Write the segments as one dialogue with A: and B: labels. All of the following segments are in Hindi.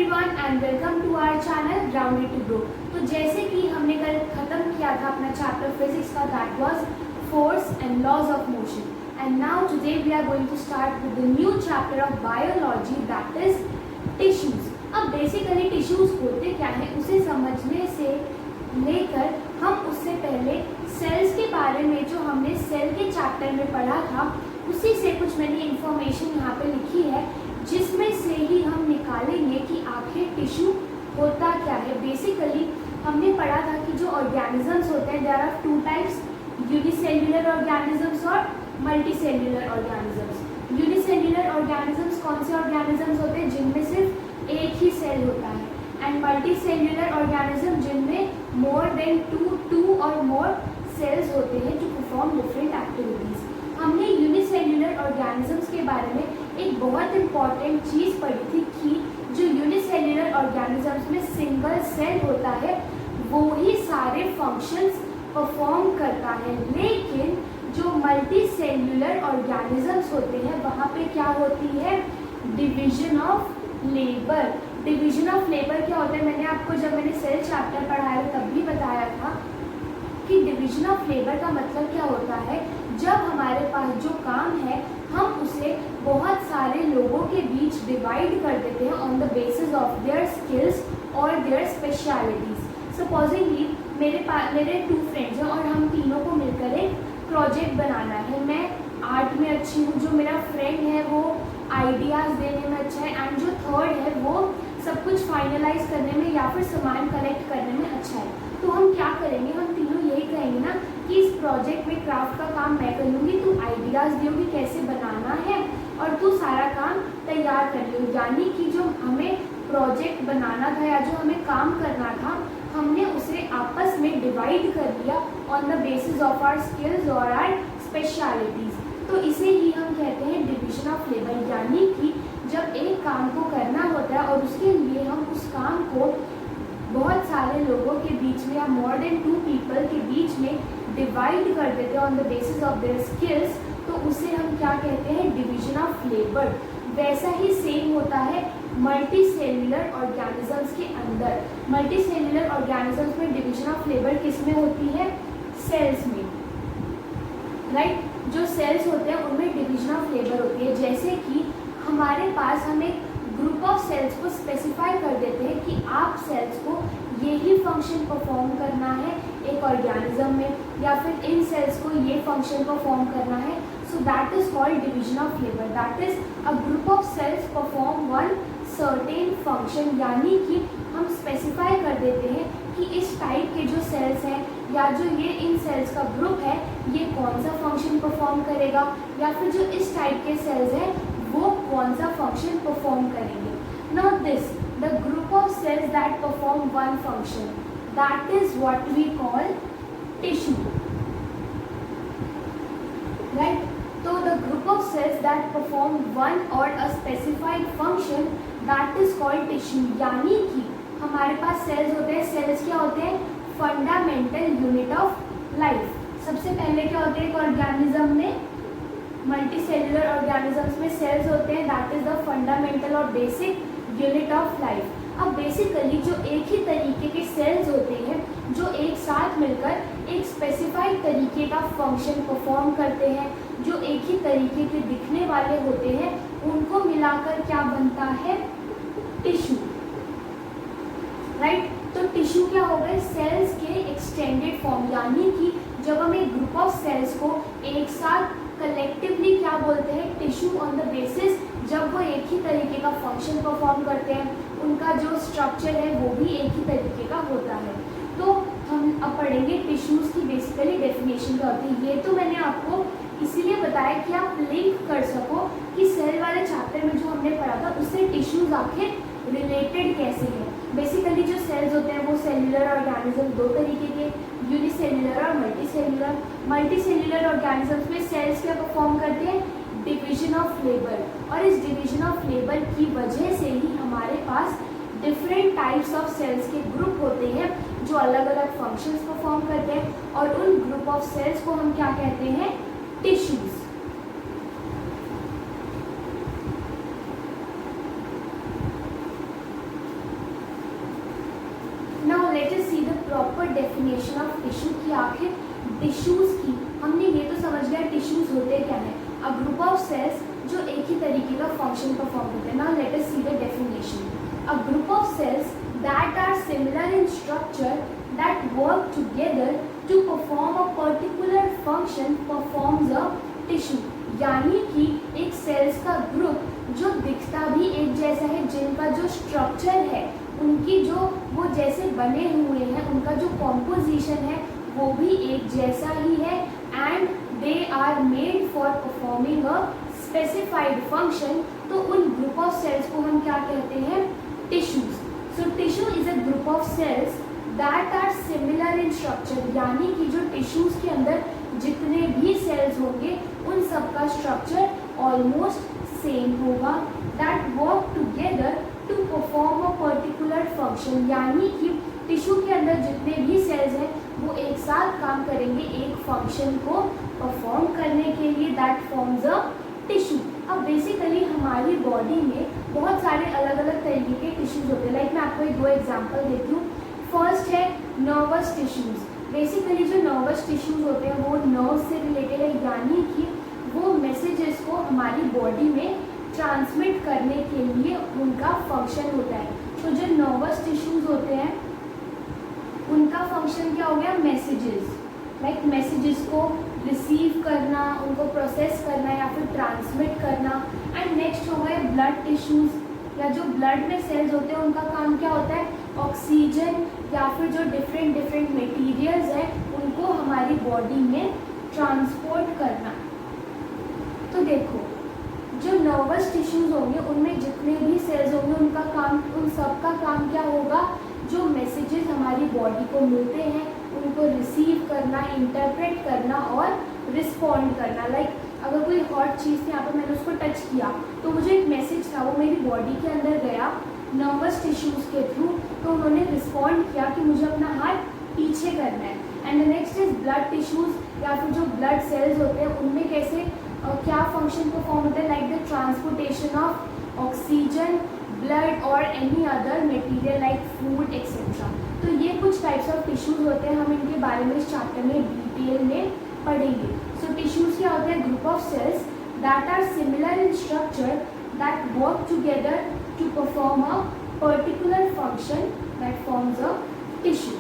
A: Everyone and welcome to our channel grounded to grow. तो जैसे कि हमने कल खत्म किया था अपना चैप्टर फिजिक्स का, that was force and laws of motion, and now today we are going to start with the new chapter of biology, that is tissues. अब बेसिकली टिश्यूज होते क्या है उसे समझने से लेकर हम उससे पहले सेल्स के बारे में जो हमने सेल के चैप्टर में पढ़ा था उसी से कुछ मैंने इंफॉर्मेशन यहाँ पे लिखी है, जिसमें से ही हम निकालेंगे कि आखिर टिश्यू होता क्या है। बेसिकली हमने पढ़ा था कि जो ऑर्गेनिजम्स होते हैं, there are two types, unicellular organisms और मल्टीसेल्युलर ऑर्गेनिजम्स। यूनिसेल्युलर ऑर्गेनिजम्स कौन से ऑर्गेनिजम्स होते हैं जिनमें सिर्फ एक ही सेल होता है, एंड मल्टीसेल्युलर ऑर्गेनिज्म जिनमें मोर देन टू और मोर सेल्स होते हैं जो परफॉर्म डिफरेंट एक्टिविटीज। हमने यूनिसेल्युलर ऑर्गेनिजम्स के बारे में एक बहुत इंपॉर्टेंट चीज़ पढ़ी थी कि जो यूनिसेल्युलर ऑर्गेनिजम्स में सिंगल सेल होता है वो ही सारे फंक्शंस परफॉर्म करता है, लेकिन जो मल्टी सेल्युलर ऑर्गेनिजम्स होते हैं वहाँ पे क्या होती है, division of labour. Division of labour क्या होता है, मैंने आपको जब मैंने सेल चैप्टर पढ़ाया तब भी बताया था कि डिवीजन ऑफ लेबर का मतलब क्या होता है, जब हमारे पास जो काम है हम उसे बहुत सारे लोगों के बीच डिवाइड कर देते हैं on the basis of their skills और देयर स्पेशलिटीज। सपोजिंगली मेरे टू फ्रेंड्स हैं और हम तीनों को मिलकर एक प्रोजेक्ट बनाना है। मैं आर्ट में अच्छी हूँ, जो मेरा फ्रेंड है वो आइडियाज़ देने में अच्छा है, एंड जो थर्ड है वो सब कुछ फाइनलाइज करने में या फिर सामान कलेक्ट करने में अच्छा है। तो हम क्या करेंगे, हम तीनों यही कहेंगे ना कि इस प्रोजेक्ट में क्राफ्ट का काम मैं कर लूँगी, तू आइडियाज़ दोगी कैसे बनाना है और तू सारा काम तैयार कर लो। यानी कि जो हमें प्रोजेक्ट बनाना था या जो हमें काम करना था हमने उसे आपस में डिवाइड कर लिया on the basis of our skills और आवर स्पेशलिटीज़। तो इसे ही हम कहते हैं डिवीजन ऑफ लेबर। यानी कि जब एक काम को करना होता है और उसके लिए हम उस काम को बहुत सारे लोगों के बीच में या मोर देन टू पीपल के बीच में डिवाइड कर देते हैं on the basis of their skills, तो उसे हम क्या कहते हैं, डिवीजन ऑफ लेबर। वैसा ही सेम होता है मल्टी सेल्युलर ऑर्गेनिजम्स के अंदर। मल्टी सेल्युलर ऑर्गेनिजम्स में डिवीजन ऑफ लेबर किस में होती है, सेल्स में, राइट। जो सेल्स होते हैं उनमें डिवीजन ऑफ लेबर होती है। जैसे कि हमारे पास हम एक ग्रुप ऑफ सेल्स को स्पेसिफाई कर देते हैं कि आप सेल्स को यही फंक्शन परफॉर्म करना है एक ऑर्गेनिज्म में, या फिर इन सेल्स को ये फंक्शन परफॉर्म करना है। So that is called division of labour. That is a group of cells perform one certain function. यानी कि हम स्पेसिफाई कर देते हैं कि इस टाइप के जो सेल्स हैं या जो ये इन सेल्स का ग्रुप है ये कौन सा फंक्शन परफॉर्म करेगा, या फिर जो इस टाइप के सेल्स हैं वो कौन सा फंक्शन परफॉर्म करेंगे। Now this the group of cells that perform one function, that is what we call tissue, right. तो the group of cells that perform one और a specified function that is called tissue. यानी कि हमारे पास सेल्स होते हैं, सेल्स क्या होते हैं, फंडामेंटल यूनिट ऑफ लाइफ। सबसे पहले क्या होते हैं, एक ऑर्गेनिज्म में मल्टी सेल्युलर ऑर्गेनिजम्स में सेल्स होते हैं, दैट इज द फंडामेंटल और बेसिक यूनिट ऑफ लाइफ। अब बेसिकली जो एक ही तरीके के सेल्स होते हैं जो एक साथ मिलकर एक स्पेसिफाइड तरीके का फंक्शन परफॉर्म करते हैं, जो एक ही तरीके के दिखने वाले होते हैं, उनको मिलाकर क्या बनता है, टिश्यू, राइट। तो टिश्यू क्या हो गए, सेल्स के एक्सटेंडेड फॉर्म। यानी कि जब हम एक ग्रुप ऑफ सेल्स को एक साथ कलेक्टिवली क्या बोलते हैं, टिश्यू, ऑन द बेसिस जब वो एक ही तरीके का फंक्शन परफॉर्म करते हैं, उनका जो स्ट्रक्चर है वो भी एक ही तरीके का होता है। तो हम अब पढ़ेंगे टिश्यूज़ की बेसिकली डेफिनेशन क्या होती है। ये तो मैंने आपको इसीलिए बताया कि आप लिंक कर सको कि सेल वाले चैप्टर में जो हमने पढ़ा था उससे टिश्यूज़ आखिर रिलेटेड कैसे हैं। बेसिकली जो सेल्स होते हैं वो सेल्युलर ऑर्गेनिज्म दो तरीके के, यूनिसेल्युलर और मल्टीसेल्युलर। मल्टीसेल्युलर ऑर्गेनिजम्स में सेल्स क्या परफॉर्म करते हैं, डिवीजन ऑफ लेबर, और इस डिवीजन ऑफ लेबर की वजह से ही हमारे पास डिफरेंट टाइप्स ऑफ सेल्स के ग्रुप होते हैं जो अलग अलग फंक्शंस परफॉर्म करते हैं, और उन ग्रुप ऑफ सेल्स को हम क्या कहते हैं, टिश्यूज। डेफिनेशन ऑफ टिश्यू की आखिर टिश्यूज़ की हमने ये तो समझ लिया टिश्यूज़ होते क्या है, अ ग्रुप ऑफ सेल्स जो एक ही तरीके का फंक्शन परफॉर्म करते हैं. Now let us see the definition. A group of cells that are similar in structure that work together to perform a particular function performs a tissue. यानी कि एक सेल्स का ग्रुप जो दिखता भी एक जैसा है, जिनका जो स्ट्रक्चर है, उनकी जो वो जैसे बने हुए हैं, उनका जो कॉम्पोजिशन है वो भी एक जैसा ही है, and they are made for performing a specified function. तो उन ग्रुप ऑफ सेल्स को हम क्या कहते हैं? Tissues. So tissue is a group of cells that are similar in structure. यानी कि जो टिश्यूज के अंदर जितने भी सेल्स होंगे उन सब का स्ट्रक्चर ऑलमोस्ट सेम होगा. That work together to perform a particular function. यानी कि टिश्यू के अंदर जितने भी सेल्स हैं वो एक साथ काम करेंगे एक फंक्शन को परफॉर्म करने के लिए. That forms a tissue. अब बेसिकली हमारी बॉडी में बहुत सारे अलग अलग तरीके के टिश्यूज होते हैं. लाइक मैं आपको एक दो एग्जाम्पल देती हूँ. फर्स्ट है नर्वस टिश्यूज. बेसिकली जो नर्वस टिश्यूज होते हैं वो नर्व से रिलेटेड है, यानी कि वो मैसेजेस को हमारी बॉडी में ट्रांसमिट करने के लिए उनका फंक्शन होता है. तो जो नर्वस टिश्यूज होते हैं उनका फंक्शन क्या हो गया? मैसेजेस. लाइक मैसेजेस को रिसीव करना, उनको प्रोसेस करना या फिर ट्रांसमिट करना. एंड नेक्स्ट हो गए ब्लड टिश्यूज, या जो ब्लड में सेल्स होते हैं उनका काम क्या होता है? ऑक्सीजन या फिर जो डिफरेंट मटेरियल्स हैं उनको हमारी बॉडी में ट्रांसपोर्ट करना. तो देखो जो नर्वस टिश्यूज होंगे उनमें जितने भी सेल्स होंगे उनका काम, उन सब का काम क्या होगा? जो मैसेजेस हमारी बॉडी को मिलते हैं उनको रिसीव करना, इंटरप्रेट करना और रिस्पॉन्ड करना. लाइक अगर कोई हॉट चीज़ थी, यहाँ पर मैंने उसको टच किया तो मुझे एक मैसेज था वो मेरी बॉडी के अंदर गया नर्वस टिश्यूज़ के थ्रू, तो उन्होंने रिस्पॉन्ड किया कि मुझे अपना हाथ पीछे करना है. And next is blood tissues या फिर जो ब्लड सेल्स होते हैं उनमें कैसे क्या फंक्शन परफॉर्म होता है? Like the transportation of oxygen, blood और any other material like food etcetera. तो ये कुछ टाइप्स ऑफ टिश्यूज़ होते हैं, हम इनके बारे में इस चैप्टर में डिटेल में पढ़ेंगे. सो टिश्यूज़ क्या होते हैं? Group of cells that are similar in structure that work together to perform a particular function that forms a tissue.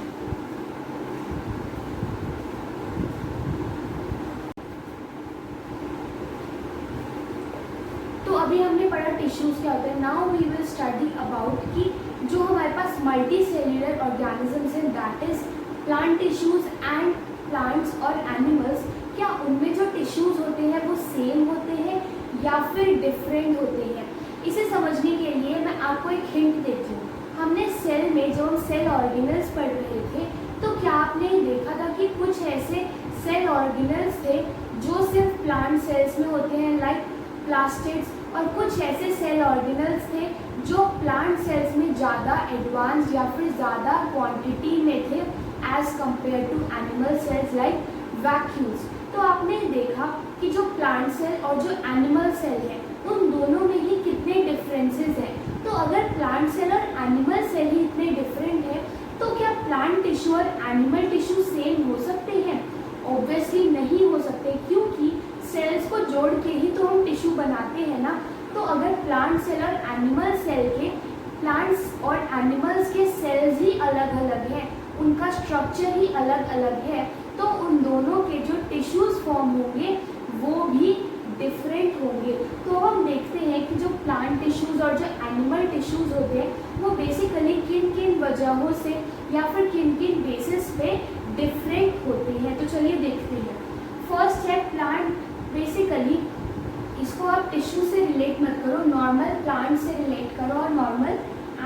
A: तो अभी हमने पढ़ा टिश्यूज क्या होते हैं. Now we will study about कि जो हमारे पास मल्टी सेल्यूलर ऑर्गेनिजम्स हैं, that is plant tissues and plants और एनिमल्स, क्या उनमें जो टिश्यूज होते हैं वो सेम होते हैं या फिर डिफरेंट होते हैं? इसे समझने के लिए मैं आपको एक हिंट देती हूँ. हमने सेल में जब हम सेल ऑर्गेनल्स पढ़ रहे थे तो क्या आपने देखा था कि कुछ ऐसे सेल ऑर्गेनल्स थे जो सिर्फ प्लांट सेल्स में होते हैं लाइक प्लास्टिड्स, और कुछ ऐसे सेल ऑर्गेनल्स थे जो प्लांट सेल्स में ज़्यादा एडवांस या फिर ज़्यादा क्वांटिटी में थे as compare to animal cells like vacuoles. तो आपने देखा कि जो प्लांट सेल और जो एनिमल सेल है उन दोनों में ही कितने डिफरेंसेस हैं. तो अगर प्लांट सेल और एनिमल सेल ही इतने डिफरेंट है तो क्या प्लांट टिश्यू और एनिमल टिश्यू सेम हो सकते हैं? ऑब्वियसली नहीं हो सकते, क्योंकि सेल्स को जोड़ के ही तो हम टिश्यू बनाते हैं ना. तो अगर प्लांट सेल और एनिमल सेल के, प्लांट्स और एनिमल्स के सेल्स ही अलग अलग हैं, उनका स्ट्रक्चर ही अलग अलग है, तो उन दोनों के जो टिश्यूज़ फॉर्म होंगे वो भी डिफरेंट होंगे. तो हम देखते हैं कि जो प्लांट टिश्यूज़ और जो एनिमल टिश्यूज़ होते हैं वो बेसिकली किन किन वजहों से या फिर किन किन बेसिस पे डिफरेंट होते हैं. तो चलिए देखते हैं. फर्स्ट है प्लांट. बेसिकली इसको आप टिश्यू से रिलेट मत करो, नॉर्मल प्लांट से रिलेट करो और normal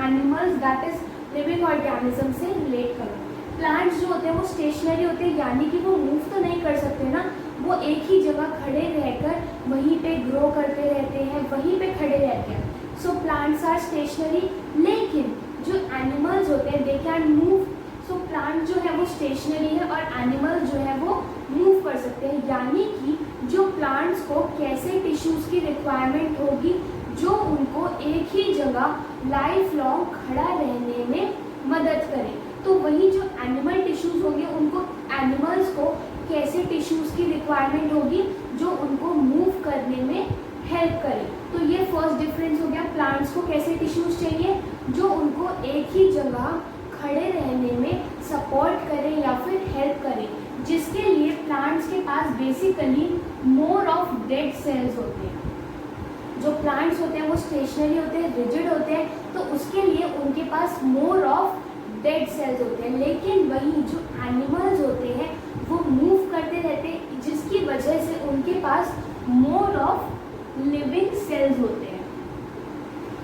A: animals that is living organism से रिलेट करो. प्लांट्स जो होते हैं वो स्टेशनरी होते हैं, यानी कि वो मूव तो नहीं कर सकते ना, वो एक ही जगह खड़े रहकर वहीं पे ग्रो करते रहते हैं, वहीं पे खड़े रहते हैं. So plants are stationary. लेकिन जो एनिमल्स होते हैं they can move. So plant जो है वो स्टेशनरी है और एनिमल जो है वो मूव कर सकते हैं. यानी कि जो प्लांट्स को कैसे टिश्यूज़ की रिक्वायरमेंट होगी जो उनको एक ही जगह लाइफ लॉन्ग खड़ा रहने में मदद करे. तो वही जो एनिमल टिश्यूज़ होंगे उनको, एनिमल्स को कैसे टिश्यूज़ की रिक्वायरमेंट होगी जो उनको मूव करने में हेल्प करे। तो ये फर्स्ट डिफरेंस हो गया। प्लांट्स को कैसे टिश्यूज़ चाहिए जो उनको एक ही जगह खड़े रहने में सपोर्ट करें या फिर हेल्प करें, जिसके लिए प्लांट्स के पास basically more of dead cells होते हैं। जो प्लांट्स होते हैं वो स्टेशनरी होते हैं, रिजिड होते हैं, तो उसके लिए उनके पास मोर ऑफ डेड सेल्स होते हैं। लेकिन वही जो एनिमल्स होते हैं वो मूव करते रहते हैं, जिसकी वजह से उनके पास मोर ऑफ लिविंग सेल्स होते हैं,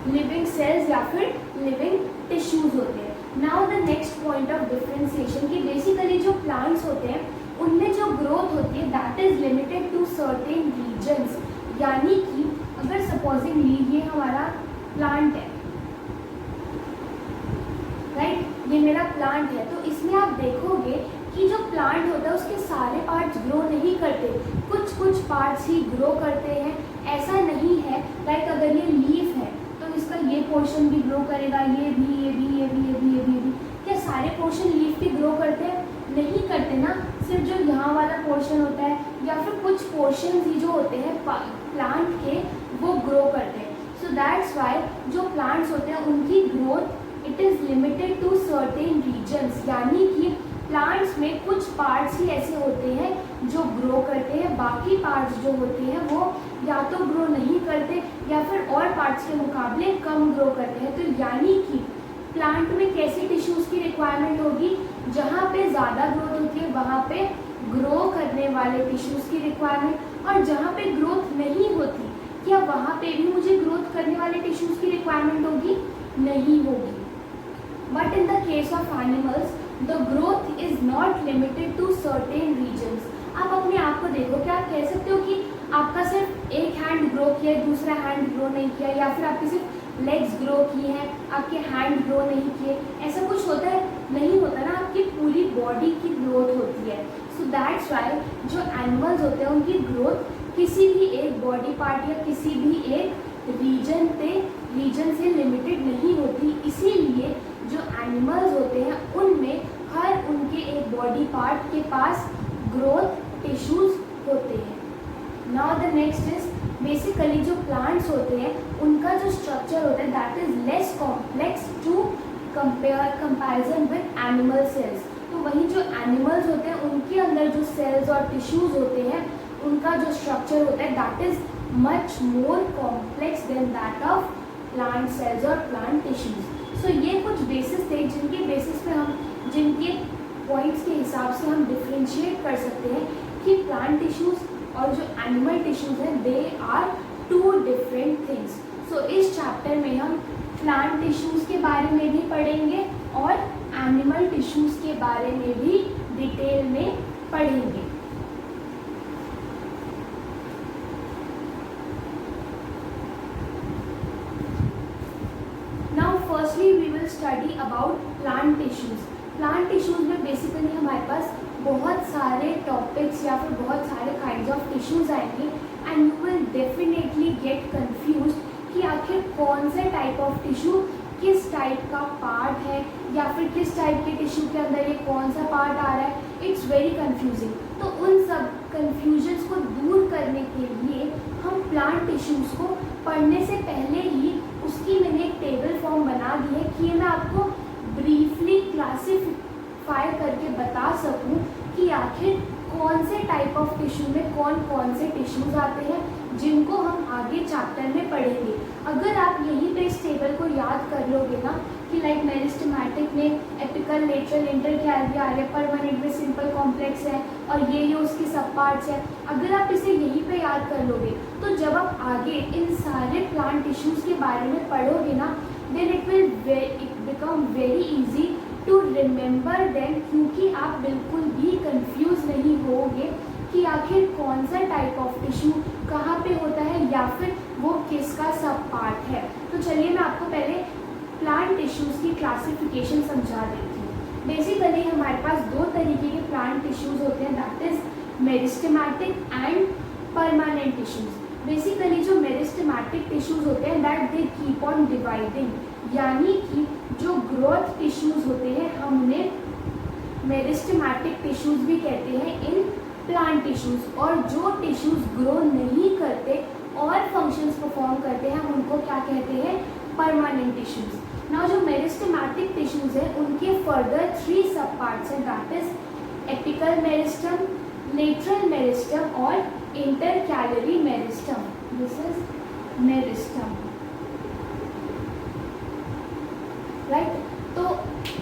A: लिविंग सेल्स या फिर लिविंग टिश्यूज होते हैं। Now the next point of differentiation कि बेसिकली जो प्लांट्स होते हैं उनमें जो ग्रोथ होती है that is limited to certain regions. यानी कि अगर सपोजिंगली ये हमारा प्लांट है, राइट, ये मेरा प्लांट है, तो इसमें आप देखोगे कि जो प्लांट होता है उसके सारे पार्ट्स ग्रो नहीं करते, कुछ कुछ पार्ट्स ही ग्रो करते हैं। ऐसा नहीं है लाइक अगर ये लीफ है तो इसका ये पोर्शन भी ग्रो करेगा, ये भी, ये भी, ये भी, ये भी, ये भी, ये भी। क्या सारे पोर्शन लीफ के ग्रो करते हैं? नहीं करते ना, सिर्फ जो यहाँ वाला पोर्शन होता है या फिर कुछ पोर्शन ही जो होते हैं प्लांट के वो ग्रो करते हैं। सो दैट्स वाई जो प्लांट्स होते हैं उनकी growth it is limited to certain regions. यानी कि प्लांट्स में कुछ पार्ट्स ही ऐसे होते हैं जो ग्रो करते हैं, बाकी पार्ट्स जो होते हैं वो या तो ग्रो नहीं करते या फिर और पार्ट्स के मुकाबले कम ग्रो करते हैं। तो यानी कि प्लांट में कैसी टिश्यूज़ की रिक्वायरमेंट होगी? जहाँ पे ज़्यादा ग्रोथ होती है वहाँ पे ग्रो करने वाले टिश्यूज़ की रिक्वायरमेंट, और जहाँ पे ग्रोथ नहीं होती क्या वहाँ पे भी मुझे ग्रोथ करने वाले टिश्यूज़ की रिक्वायरमेंट होगी? नहीं होगी। But in the case of animals the growth is not limited to certain regions. आप अपने आप को देखो, क्या आप कह सकते हो कि आपका सिर्फ एक हैंड ग्रो किया है, दूसरा हैंड ग्रो नहीं किया, या फिर आपके सिर्फ लेग्स ग्रो किए हैं, आपके हैंड ग्रो नहीं किए? ऐसा कुछ होता है? नहीं होता ना, आपकी पूरी बॉडी की ग्रोथ होती है। सो दैट्स वाई जो एनिमल्स होते हैं उनकी ग्रोथ किसी भी एक बॉडी पार्ट या किसी भी एक रीजन से लिमिटेड नहीं होती। इसीलिए जो एनिमल्स होते हैं उनमें हर उनके एक बॉडी पार्ट के पास ग्रोथ टिश्यूज होते हैं। Now the next is basically जो प्लांट्स होते हैं उनका जो स्ट्रक्चर होता है that is less complex to comparison with animal cells. तो वही जो एनिमल्स होते हैं उनके अंदर जो सेल्स और टिश्यूज होते हैं उनका जो स्ट्रक्चर होता है that is much more complex than that of plant cells और प्लांट टिश्यूज। सो ये कुछ बेसिस थे जिनके बेसिस पे हम, जिनके पॉइंट्स के हिसाब से हम डिफ्रेंशिएट कर सकते हैं कि प्लांट टिश्यूज और जो एनिमल टिश्यूज हैं they are two different things. So इस चैप्टर में हम प्लांट टिश्यूज के बारे में भी पढ़ेंगे और एनिमल टिश्यूज के बारे में भी डिटेल में पढ़ेंगे। Now firstly we will study about plant tissues. Plant tissues में बेसिकली हमारे पास बहुत सारे टॉपिक्स या फिर बहुत सारे काइंड्स ऑफ टिश्यूज आएंगे and you will definitely get confuse कि आखिर कौन से टाइप ऑफ टिश्यू किस टाइप का पार्ट है या फिर किस टाइप के टिश्यू के अंदर ये कौन सा पार्ट आ रहा है। It's very confusing. तो उन सब कंफ्यूजन्स को दूर करने के लिए हम प्लांट टिश्यूज़ को पढ़ने से पहले ही उसकी मैंने एक टेबल फॉर्म बना दी है कि मैं आपको ब्रीफली क्लासीफाई करके बता सकूं कि आखिर कौन से टाइप ऑफ टिश्यू में कौन कौन से टिश्यूज आते हैं जिनको हम आगे चैप्टर में पढ़ेंगे। अगर आप यहीं पे इस टेबल को याद कर लोगे ना कि लाइक मेरिस्टेमेटिक में एपिकल, लेटरल, इंटरकैल्वियर, परमानेंट में सिंपल कॉम्प्लेक्स है और ये उसके सब पार्ट्स हैं, अगर आप इसे यहीं पे याद कर लोगे तो जब आप आगे इन सारे प्लांट टिश्यूज़ के बारे में पढ़ोगे ना then it will become very easy to remember them, क्योंकि आप बिल्कुल भी कंफ्यूज नहीं होगे कि आखिर कौन सा टाइप ऑफ टिश्यू कहाँ पे होता है या फिर वो किसका सब पार्ट है। तो चलिए मैं आपको पहले प्लांट टिश्यूज़ की क्लासिफिकेशन समझा देती हूँ। बेसिकली हमारे पास दो तरीके के प्लांट टिश्यूज़ होते हैं that is meristematic and permanent tissues. Basically जो मेरिस्टेमेटिक टिश्यूज़ होते हैं that they keep on dividing, यानी कि जो ग्रोथ टिश्यूज होते हैं हम उन्हें मेरिस्टेमेटिक टिश्यूज भी कहते हैं इन प्लांट टिश्यूज। और जो टिश्यूज ग्रो नहीं करते और फंक्शंस परफॉर्म करते हैं हम उनको क्या कहते हैं, परमानेंट टिश्यूज। नाउ जो मेरिस्टेमेटिक टिश्यूज है उनके फर्दर 3 सब पार्ट्स हैं, that is apical meristem, lateral meristem और intercalary meristem. This is meristem, right. तो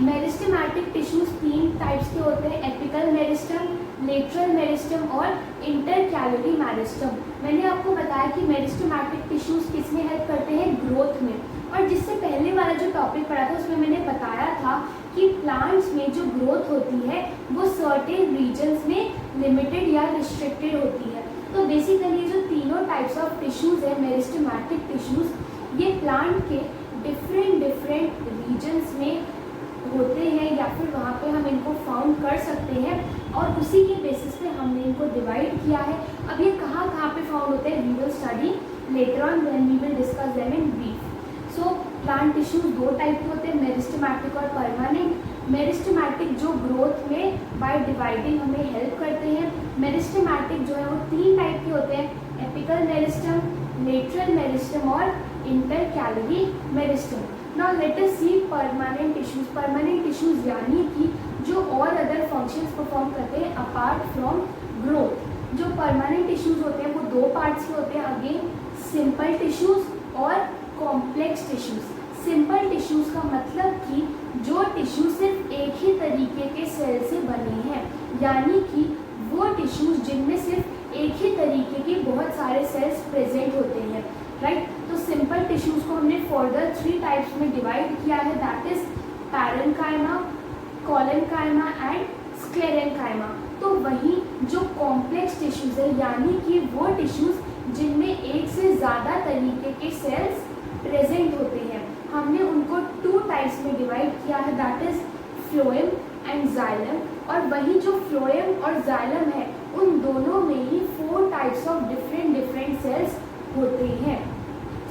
A: मेरिस्टेमेटिक टिश्यूज 3 टाइप्स के होते हैं, एपिकल मेरिस्टम, लेटरल मेरिस्टम और इंटरकैलरी मेरिस्टम। मैंने आपको बताया कि मेरिस्टेमेटिक टिश्यूज किसमें हेल्प करते हैं, ग्रोथ में। और जिससे पहले वाला जो टॉपिक पढ़ा था उसमें मैंने बताया था कि प्लांट्स में जो ग्रोथ होती है वो सर्टेन रीजन्स में लिमिटेड या रिस्ट्रिक्टेड होती है। तो बेसिकली जो तीनों टाइप्स ऑफ टिश्यूज है मेरिस्टेमेटिक टिश्यूज, ये प्लांट के डिफरेंट रीजन्स में होते हैं या फिर वहाँ पे हम इनको फाउंड कर सकते हैं और उसी के बेसिस पे हमने इनको डिवाइड किया है। अब ये कहाँ पे फाउंड होते हैं we will study later on when we will discuss them in brief. So plant tissues 2 type के होते हैं, मेरिस्टेमेटिक और परमानेंट। मेरिस्टेमेटिक जो ग्रोथ में बाय डिवाइडिंग हमें हेल्प करते हैं। मेरिस्टेमेटिक जो है वो 3 टाइप के होते हैं, एपिकल मेरिस्टम, लेटरल मेरिस्टम और intercalary meristem. Now let us see permanent tissues. Permanent tissues यानी कि जो और अदर फंक्शंस परफॉर्म करते हैं अपार्ट फ्रॉम ग्रोथ। जो परमानेंट टिश्यूज होते हैं वो 2 पार्ट्स के होते हैं, अगेन सिंपल टिश्यूज और कॉम्प्लेक्स टिश्यूज। सिंपल टिश्यूज का मतलब कि जो टिश्यू सिर्फ एक ही तरीके के सेल से बने हैं, यानी कि वो टिश्यूज जिनमें सिर्फ एक ही तरीके के बहुत सारे सेल्स प्रेजेंट होते हैं, राइट। तो सिंपल टिश्यूज को हमने फर्दर 3 टाइप्स में डिवाइड किया है, that is parenchyma, collenchyma and sclerenchyma. तो वहीं जो कॉम्प्लेक्स टिश्यूज है यानी कि वो टिश्यूज जिनमें एक से ज़्यादा तरीके के सेल्स प्रेजेंट होते हैं, हमने उनको 2 टाइप्स में डिवाइड किया है, that is phloem and xylem. और वही जो फ्लोएम और जाइलम है उन दोनों में ही 4 टाइप्स ऑफ डिफरेंट सेल्स होते हैं।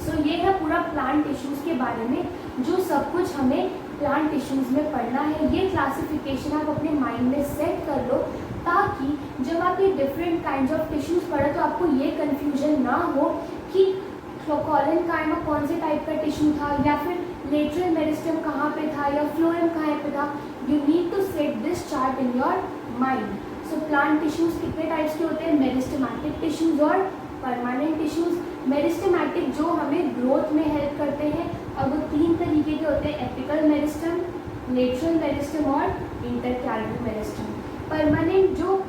A: सो ये है पूरा प्लांट टिश्यूज के बारे में जो सब कुछ हमें प्लांट टिश्यूज में पढ़ना है। ये क्लासिफिकेशन आप अपने माइंड में सेट कर लो ताकि जब आप ये डिफरेंट काइंड्स ऑफ टिश्यूज पढ़ो तो आपको ये कन्फ्यूजन ना हो कि कोलेन्काइमा कौन से टाइप का टिश्यू था या फिर लेटरल मेरिस्टम कहाँ पे था या फ्लोएम कहाँ पे था। You need to set this chart in your mind. So plant tissues कितने टाइप्स के होते हैं, मेरिस्टेमेटिक टिश्यूज और परमानेंट टिश्यूज। मेरिस्टेमेटिक जो हमें ग्रोथ में हेल्प करते हैं और वो 3 तरीके के होते हैं, एपिकल मेरिस्टम, लेटरल मेरिस्टम और इंटरकैलरी मेरिस्टम। परमानेंट जो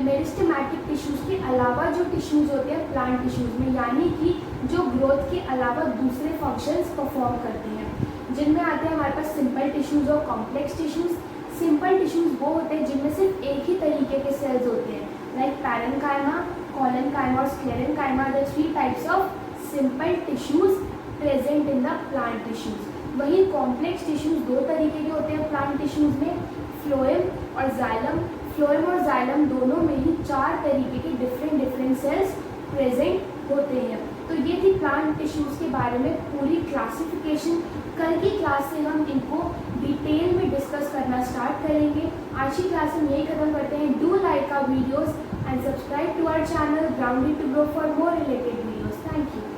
A: मेरिस्टेमेटिक टिश्यूज के अलावा जो टिश्यूज होते हैं प्लांट टिश्यूज में, यानी कि जो ग्रोथ के अलावा दूसरे फंक्शंस परफॉर्म करते हैं, जिनमें आते हैं हमारे पास सिंपल टिश्यूज और कॉम्प्लेक्स टिश्यूज। सिंपल टिश्यूज वो होते हैं जिनमें सिर्फ एक ही तरीके के सेल्स होते हैं, लाइक पैरेन्काइमा, कोलेन्काइमा और sclerenchyma are the 3 types of simple tissues present in the plant tissues. वहीं कॉम्प्लेक्स टिश्यूज 2 तरीके के होते हैं प्लांट टिश्यूज में, फ्लोएम और जाइलम। फ्लोएम और जाइलम दोनों में ही 4 तरीके के डिफरेंट सेल्स प्रेजेंट होते हैं। तो ये थी प्लांट टिश्यूज के बारे में पूरी क्लासिफिकेशन। कल की क्लास से हम इनको डिटेल में डिस्कस करना स्टार्ट करेंगे। आज की क्लास हम यही खत्म करते हैं। Do like our videos and subscribe to our channel grounded to grow for more related videos. Thank you.